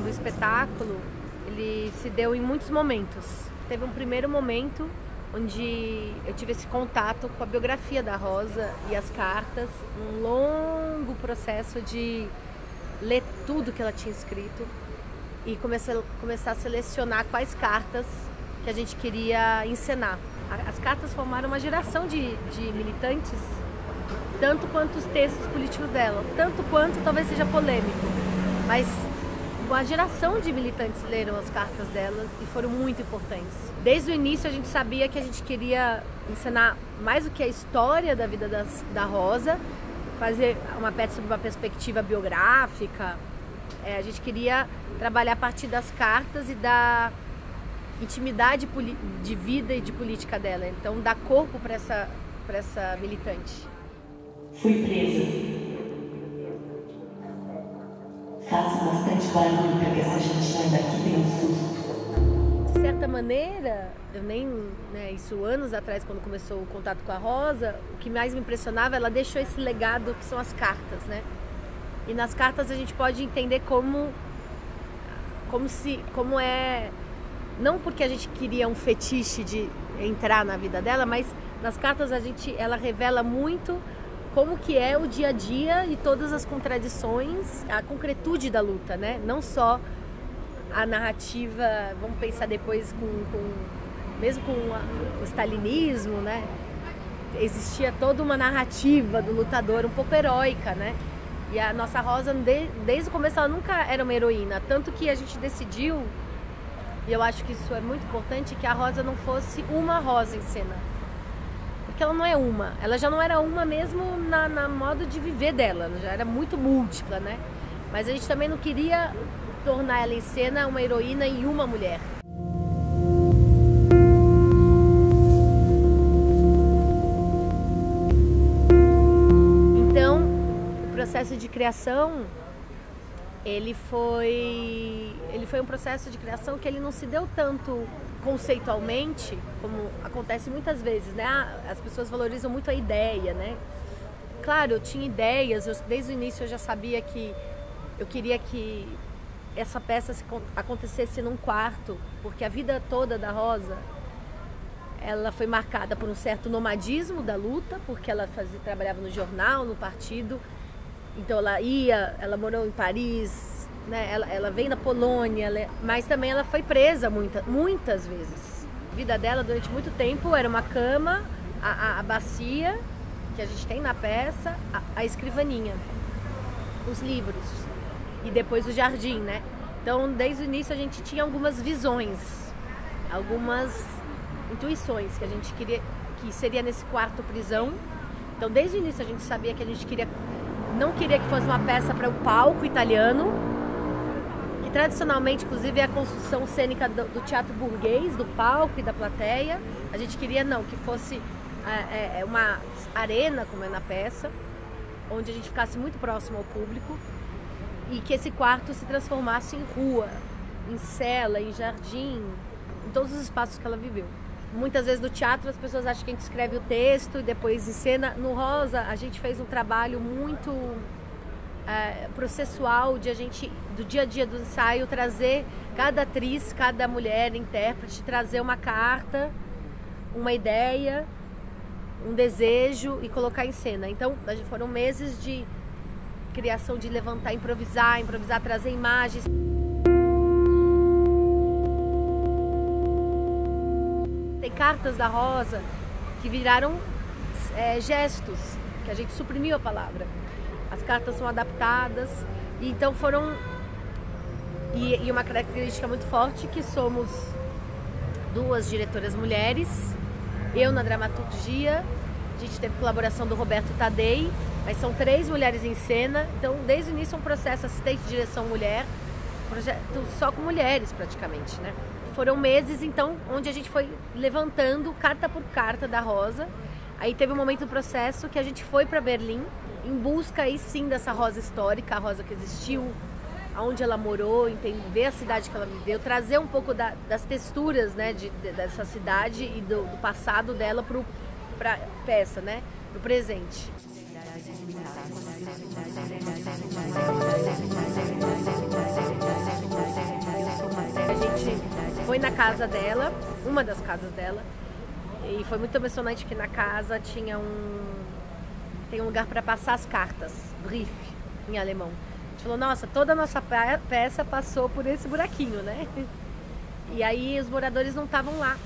do espetáculo, ele se deu em muitos momentos. Teve um primeiro momento onde eu tive esse contato com a biografia da Rosa e as cartas, um longo processo de ler tudo que ela tinha escrito e começar a selecionar quais cartas que a gente queria encenar. As cartas formaram uma geração de militantes, tanto quanto os textos políticos dela, tanto quanto talvez seja polêmico, mas uma geração de militantes leram as cartas delas e foram muito importantes. Desde o início a gente sabia que a gente queria encenar mais do que a história da vida da Rosa, fazer uma peça sobre uma perspectiva biográfica. A gente queria trabalhar a partir das cartas e da intimidade de vida e de política dela, então dar corpo para essa militante. Fui presa. Faço bastante barulho para que essa gente daqui tenha um susto. De certa maneira, eu nem, isso anos atrás, quando começou o contato com a Rosa, o que mais me impressionava, ela deixou esse legado que são as cartas, né? E nas cartas a gente pode entender como é, não porque a gente queria um fetiche de entrar na vida dela, mas nas cartas ela revela muito como que é o dia a dia e todas as contradições, a concretude da luta, né? Não só a narrativa, vamos pensar depois mesmo com o stalinismo, né? Existia toda uma narrativa do lutador um pouco heróica, né? E a nossa Rosa, desde o começo, ela nunca era uma heroína, tanto que a gente decidiu, e eu acho que isso é muito importante, que a Rosa não fosse uma Rosa em cena. Porque ela não é uma, ela já não era uma mesmo na modo de viver dela, ela já era muito múltipla, né? Mas a gente também não queria tornar ela em cena uma heroína e uma mulher. Então, o processo de criação, ele foi um processo de criação que ele não se deu tanto conceitualmente, como acontece muitas vezes, né? As pessoas valorizam muito a ideia, né? Claro, eu tinha ideias, desde o início eu já sabia que eu queria que essa peça acontecesse num quarto, porque a vida toda da Rosa, ela foi marcada por um certo nomadismo da luta, porque ela trabalhava no jornal, no partido, então ela morou em Paris, né? Ela veio na Polônia, mas também ela foi presa muitas vezes. A vida dela durante muito tempo era uma cama, a bacia que a gente tem na peça, a escrivaninha, os livros e depois o jardim, né? Então desde o início a gente tinha algumas visões, algumas intuições que a gente queria que seria nesse quarto prisão. Então desde o início a gente sabia que a gente não queria que fosse uma peça para o palco italiano, que tradicionalmente, inclusive, é a construção cênica do teatro burguês, do palco e da plateia. A gente queria, que fosse uma arena, como é na peça, onde a gente ficasse muito próximo ao público e que esse quarto se transformasse em rua, em cela, em jardim, em todos os espaços que ela viveu. Muitas vezes no teatro as pessoas acham que a gente escreve o texto e depois encena. No Rosa a gente fez um trabalho muito processual do dia a dia do ensaio, trazer cada atriz, cada mulher, intérprete, trazer uma carta, uma ideia, um desejo e colocar em cena. Então foram meses de criação, de levantar, improvisar, trazer imagens. Tem cartas da Rosa que viraram gestos, que a gente suprimiu a palavra. As cartas são adaptadas, e então foram... E uma característica muito forte, que somos duas diretoras mulheres, eu na dramaturgia, a gente teve colaboração do Roberto Tadei, mas são 3 mulheres em cena, então desde o início é um processo assistente de direção mulher, projeto só com mulheres praticamente, né? Foram meses, então, onde a gente foi levantando carta por carta da Rosa. Aí teve um momento do processo que a gente foi para Berlim, em busca aí sim dessa Rosa histórica, a Rosa que existiu, aonde ela morou, ver a cidade que ela viveu, trazer um pouco das texturas, né, dessa cidade e do passado dela para a peça, né, para o presente. A gente foi na casa dela, uma das casas dela, e foi muito emocionante porque na casa tem um lugar para passar as cartas, Brief, em alemão. A gente falou, nossa, toda a nossa peça passou por esse buraquinho, né? E aí os moradores não estavam lá,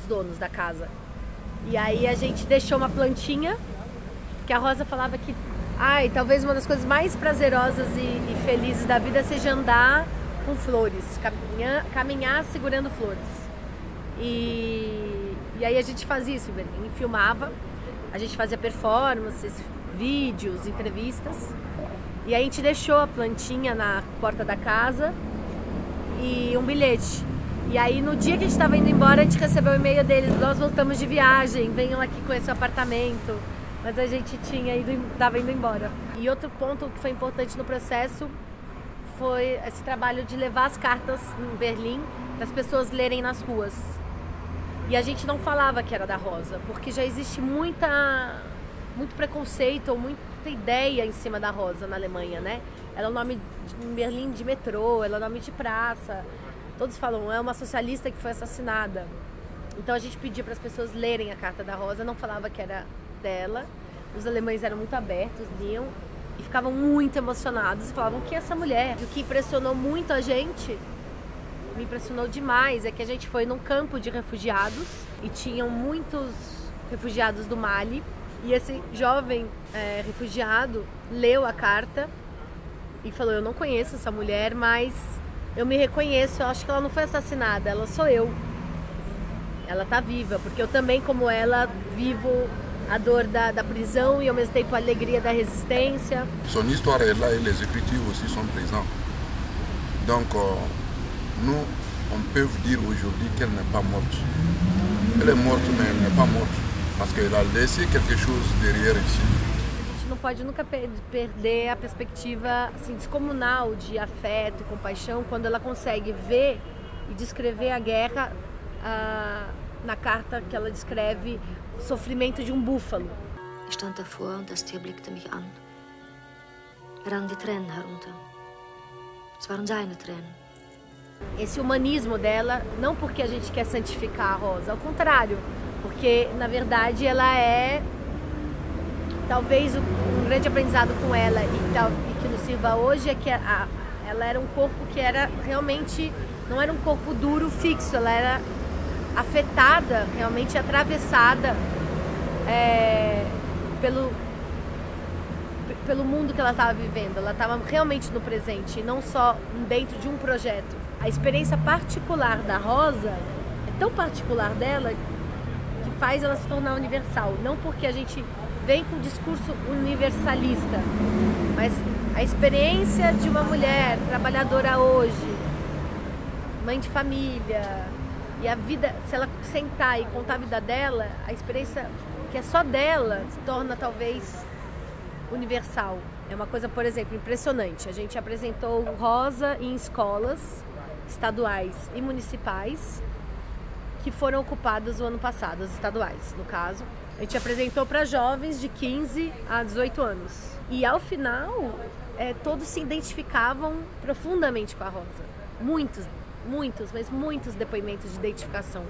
os donos da casa. E aí a gente deixou uma plantinha, que a Rosa falava que talvez uma das coisas mais prazerosas e felizes da vida seja andar com flores, caminhar segurando flores. E aí a gente fazia isso em Berlim, filmava, a gente fazia performances, vídeos, entrevistas. E aí a gente deixou a plantinha na porta da casa e um bilhete. E aí no dia que a gente estava indo embora, a gente recebeu o e-mail deles, nós voltamos de viagem, venham aqui conhecer o apartamento. Mas a gente estava indo embora. E outro ponto que foi importante no processo foi esse trabalho de levar as cartas em Berlim para as pessoas lerem nas ruas. E a gente não falava que era da Rosa, porque já existe muito preconceito ou muita ideia em cima da Rosa na Alemanha, né? Ela é o nome em Berlim de metrô, ela é o nome de praça. Todos falam, é uma socialista que foi assassinada. Então a gente pedia para as pessoas lerem a carta da Rosa, não falava que era dela. Os alemães eram muito abertos, liam e ficavam muito emocionados e falavam, quem é essa mulher? E o que impressionou muito a gente, me impressionou demais, é que a gente foi num campo de refugiados e tinham muitos refugiados do Mali. E esse jovem refugiado leu a carta e falou, eu não conheço essa mulher, mas eu me reconheço, eu acho que ela não foi assassinada, ela sou eu. Ela tá viva, porque eu também, como ela, vivo a dor da prisão e ao mesmo tempo a alegria da resistência. Son histoire est là et les écritures aussi sont présents. Donc, nous, on peut dire aujourd'hui qu'elle n'est pas morte. Elle est morte, mais elle n'est pas morte, parce qu'elle a laissé quelque chose derrière ici. A gente não pode nunca perder a perspectiva assim, descomunal de afeto e compaixão quando ela consegue ver e descrever a guerra na carta que ela descreve o sofrimento de um búfalo. Ich stand davor und das Tier blickte mich an. Rannen die Tränen herunter. Es waren seine Tränen. Esse humanismo dela, não porque a gente quer santificar a Rosa, ao contrário, porque na verdade ela é talvez um grande aprendizado com ela e que nos sirva hoje é que ela era um corpo que era realmente, não era um corpo duro, fixo, ela era afetada, realmente atravessada pelo mundo que ela estava vivendo. Ela estava realmente no presente e não só dentro de um projeto. A experiência particular da Rosa é tão particular dela que faz ela se tornar universal. Não porque a gente vem com um discurso universalista, mas a experiência de uma mulher trabalhadora hoje, mãe de família, e a vida, se ela sentar e contar a vida dela, a experiência que é só dela se torna talvez universal. É uma coisa, por exemplo, impressionante. A gente apresentou Rosa em escolas estaduais e municipais que foram ocupadas o ano passado, as estaduais, no caso. A gente apresentou para jovens de 15 a 18 anos. E ao final, todos se identificavam profundamente com a Rosa. Muitos, mas muitos depoimentos de identificação.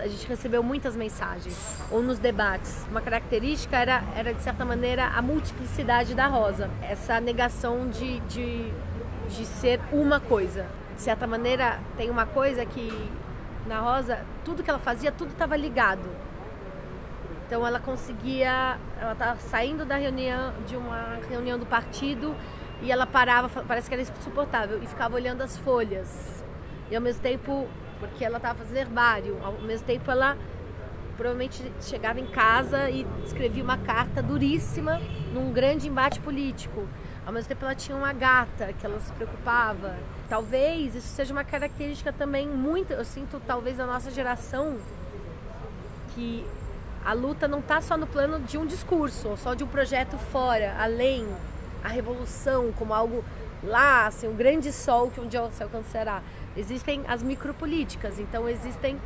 A gente recebeu muitas mensagens, ou nos debates. Uma característica era de certa maneira, a multiplicidade da Rosa. Essa negação de ser uma coisa. De certa maneira, tem uma coisa que, na Rosa, tudo que ela fazia, tudo estava ligado. Então ela estava saindo de uma reunião do partido, e ela parava, parece que era insuportável, e ficava olhando as folhas. E ao mesmo tempo, porque ela estava fazendo herbário, ao mesmo tempo ela provavelmente chegava em casa e escrevia uma carta duríssima num grande embate político. Ao mesmo tempo ela tinha uma gata que ela se preocupava. Talvez isso seja uma característica também muito, eu sinto talvez da nossa geração, que a luta não está só no plano de um discurso, ou só de um projeto fora, além, a revolução como algo lá, assim, um grande sol que um dia se alcançará. Existem as micropolíticas, então existem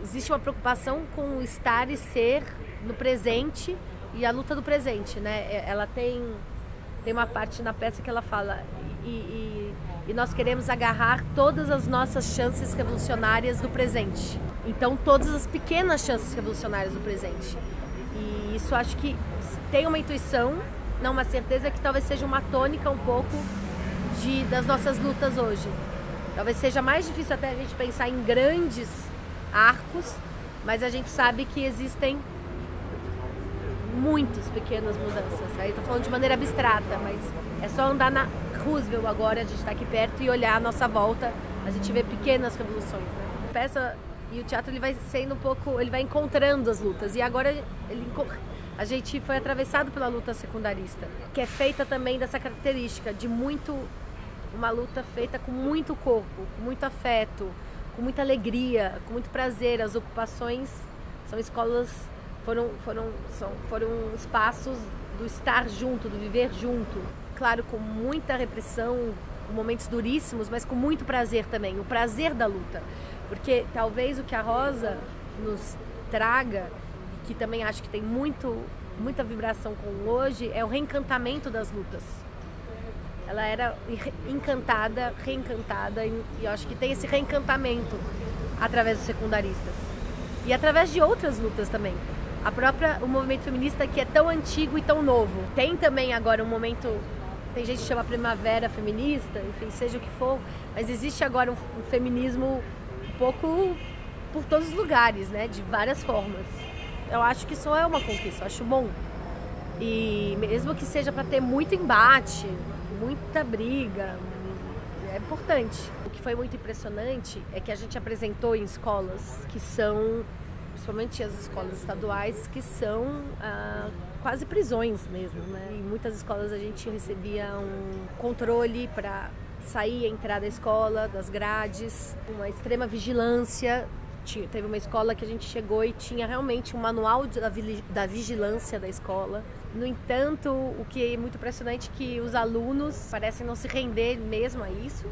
existe uma preocupação com o estar e ser no presente e a luta do presente, né? Ela tem uma parte na peça que ela fala e nós queremos agarrar todas as nossas chances revolucionárias do presente. Então, todas as pequenas chances revolucionárias do presente. E isso acho que tem uma intuição, não uma certeza, que talvez seja uma tônica um pouco das nossas lutas hoje. Talvez seja mais difícil até a gente pensar em grandes arcos, mas a gente sabe que existem muitas pequenas mudanças. Aí estou falando de maneira abstrata, mas é só andar na Roosevelt agora, a gente está aqui perto, e olhar à nossa volta, a gente vê pequenas revoluções, né? A peça e o teatro, ele vai sendo um pouco, ele vai encontrando as lutas, e agora a gente foi atravessado pela luta secundarista, que é feita também dessa característica de uma luta feita com muito corpo, com muito afeto, com muita alegria, com muito prazer. As ocupações são escolas, foram espaços do estar junto, do viver junto. Claro, com muita repressão, com momentos duríssimos, mas com muito prazer também, o prazer da luta. Porque talvez o que a Rosa nos traga, e que também acho que tem muita vibração com hoje, é o reencantamento das lutas. Ela era encantada, reencantada, e eu acho que tem esse reencantamento através dos secundaristas. E através de outras lutas também. O movimento feminista, que é tão antigo e tão novo. Tem também agora um momento, tem gente que chama primavera feminista, enfim, seja o que for, mas existe agora um feminismo um pouco por todos os lugares, né, de várias formas. Eu acho que isso é uma conquista, eu acho bom. E mesmo que seja para ter muito embate, muita briga, é importante. O que foi muito impressionante é que a gente apresentou em escolas que são, principalmente as escolas estaduais, que são quase prisões mesmo, né? Em muitas escolas a gente recebia um controle para sair e entrar da escola, das grades, uma extrema vigilância. Teve uma escola que a gente chegou e tinha realmente um manual da vigilância da escola. No entanto, o que é muito impressionante é que os alunos parecem não se render mesmo a isso.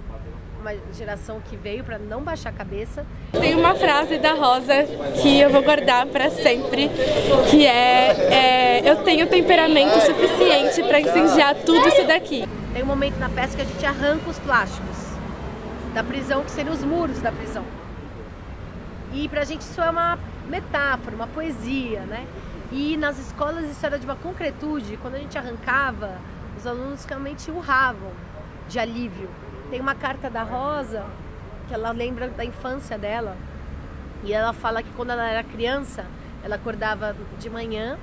Uma geração que veio para não baixar a cabeça. Tem uma frase da Rosa que eu vou guardar para sempre, que é eu tenho temperamento suficiente para incendiar tudo isso daqui. Tem um momento na peça que a gente arranca os plásticos da prisão, que seriam os muros da prisão. E pra gente isso é uma metáfora, uma poesia, né? E nas escolas isso era de uma concretude. Quando a gente arrancava, os alunos realmente urravam de alívio. Tem uma carta da Rosa, que ela lembra da infância dela, e ela fala que quando ela era criança, ela acordava de manhã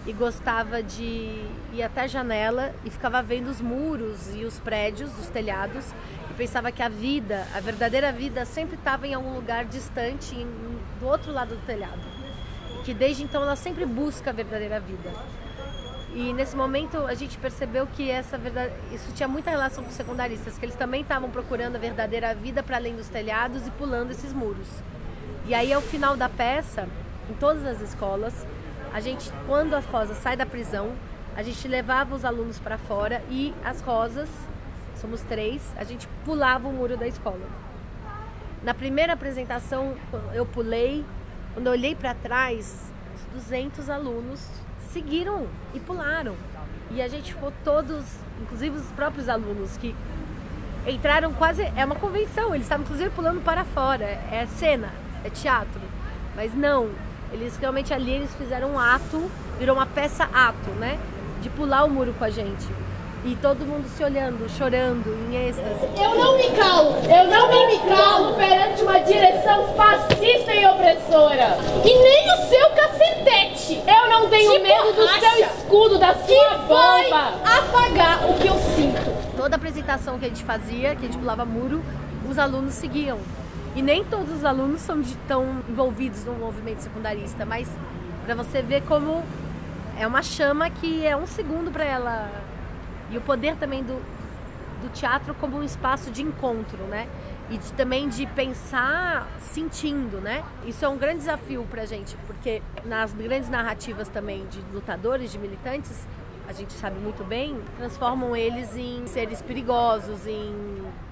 e gostava de ir até a janela e ficava vendo os muros e os prédios, os telhados, e pensava que a verdadeira vida sempre estava em algum lugar distante, do outro lado do telhado. E que desde então ela sempre busca a verdadeira vida. E nesse momento a gente percebeu que isso tinha muita relação com os secundaristas, que eles também estavam procurando a verdadeira vida para além dos telhados e pulando esses muros. E aí ao final da peça, em todas as escolas, quando a Rosa sai da prisão, a gente levava os alunos para fora e as Rosas, somos 3, a gente pulava o muro da escola. Na primeira apresentação eu pulei, quando eu olhei para trás, os 200 alunos seguiram e pularam. E a gente ficou todos, inclusive os próprios alunos, que entraram quase, é uma convenção, eles estavam inclusive pulando para fora, é cena, é teatro, mas não, eles realmente ali eles fizeram um ato, virou uma peça-ato, né, de pular o muro com a gente. E todo mundo se olhando, chorando, em êxtase. Eu não me calo perante uma direção fascista e opressora. E nem o seu cacetete. Eu não tenho medo do seu escudo, da sua bomba. Apagar o que eu sinto. Toda apresentação que a gente fazia, que a gente pulava muro, os alunos seguiam. E nem todos os alunos estão envolvidos no movimento secundarista, mas para você ver como é uma chama que é um segundo para ela. E o poder também do teatro como um espaço de encontro, né? E também de pensar sentindo, né? Isso é um grande desafio pra gente, porque nas grandes narrativas também de lutadores, de militantes, a gente sabe muito bem, transformam eles em seres perigosos,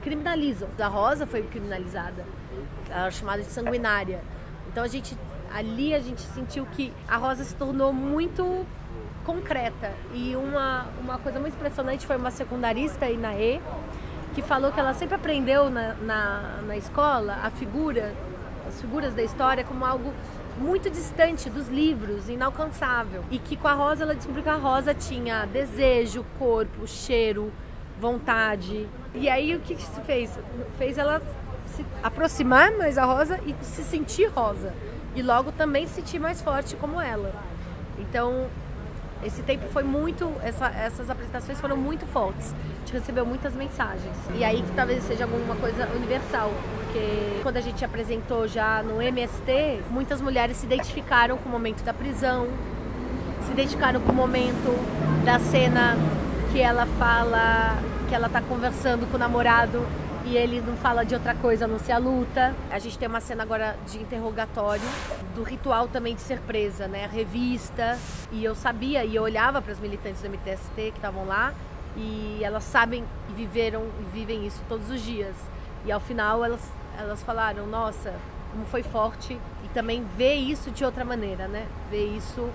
criminalizam. A Rosa foi criminalizada, ela era chamada de sanguinária. Então a gente sentiu que a Rosa se tornou muito concreta. E uma coisa muito impressionante foi uma secundarista, Inaê, que falou que ela sempre aprendeu na escola as figuras da história como algo muito distante dos livros, inalcançável. E que com a Rosa ela descobriu que a Rosa tinha desejo, corpo, cheiro, vontade. E aí o que se fez? Fez ela se aproximar mais da Rosa e se sentir Rosa. E logo também se sentir mais forte como ela. Então, esse tempo foi muito... Essas apresentações foram muito fortes. A gente recebeu muitas mensagens. E aí que talvez seja alguma coisa universal. Porque quando a gente apresentou já no MST, muitas mulheres se identificaram com o momento da prisão, se identificaram com o momento da cena que ela fala que ela tá conversando com o namorado e ele não fala de outra coisa a não ser a luta. A gente tem uma cena agora de interrogatório, do ritual também de ser presa, né? A revista. E eu sabia, e eu olhava para as militantes do MTST que estavam lá, e elas sabem e vivem isso todos os dias. E ao final elas falaram, nossa, como foi forte. E também ver isso de outra maneira, né? Ver isso,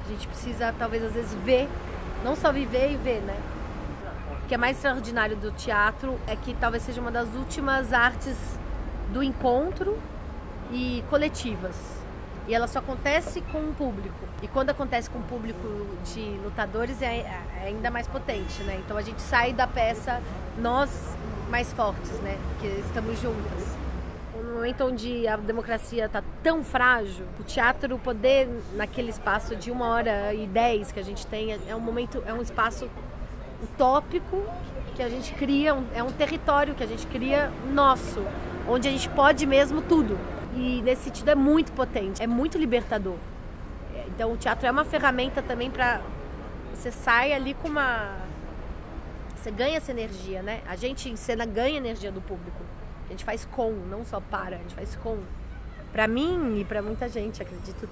a gente precisa talvez às vezes ver, não só viver e ver, né? O que é mais extraordinário do teatro é que talvez seja uma das últimas artes do encontro e coletivas. E ela só acontece com o público. E quando acontece com o público de lutadores é ainda mais potente, né? Então a gente sai da peça, nós mais fortes, né? Porque estamos juntas. No momento onde a democracia está tão frágil, o teatro poder, naquele espaço de 1h10 que a gente tem, é um espaço utópico que a gente cria, é um território que a gente cria nosso, onde a gente pode mesmo tudo. E nesse sentido é muito potente, é muito libertador. Então o teatro é uma ferramenta também para você sair ali com você ganha essa energia, né? A gente em cena ganha energia do público. A gente faz não só para, a gente faz com. Para mim e para muita gente, acredito,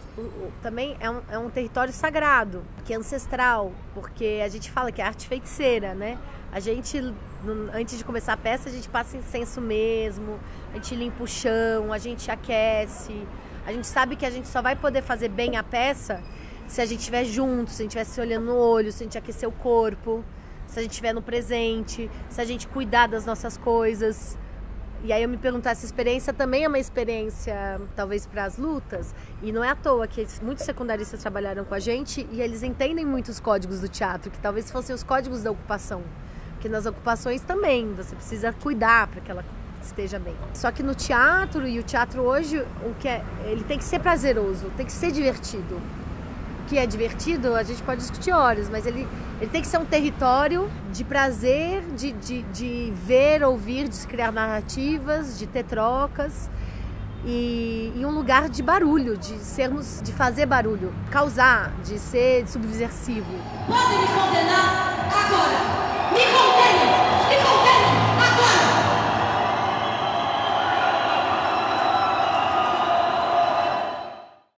também é um território sagrado, que é ancestral, porque a gente fala que é arte feiticeira, né? A gente, antes de começar a peça, a gente passa incenso mesmo, a gente limpa o chão, a gente aquece. A gente sabe que a gente só vai poder fazer bem a peça se a gente estiver junto, se a gente estiver se olhando no olho, se a gente aquecer o corpo, se a gente estiver no presente, se a gente cuidar das nossas coisas. E aí eu me perguntar, essa experiência também é uma experiência, talvez, para as lutas? E não é à toa que muitos secundaristas trabalharam com a gente e eles entendem muito os códigos do teatro, que talvez fossem os códigos da ocupação. Porque nas ocupações também, você precisa cuidar para que ela esteja bem. Só que no teatro, e o teatro hoje, ele tem que ser prazeroso, tem que ser divertido. O que é divertido, a gente pode discutir horas, mas ele tem que ser um território de prazer, de ver, ouvir, de criar narrativas, de ter trocas e um lugar de barulho, de fazer barulho, causar, de ser subversivo. Podem me condenar agora!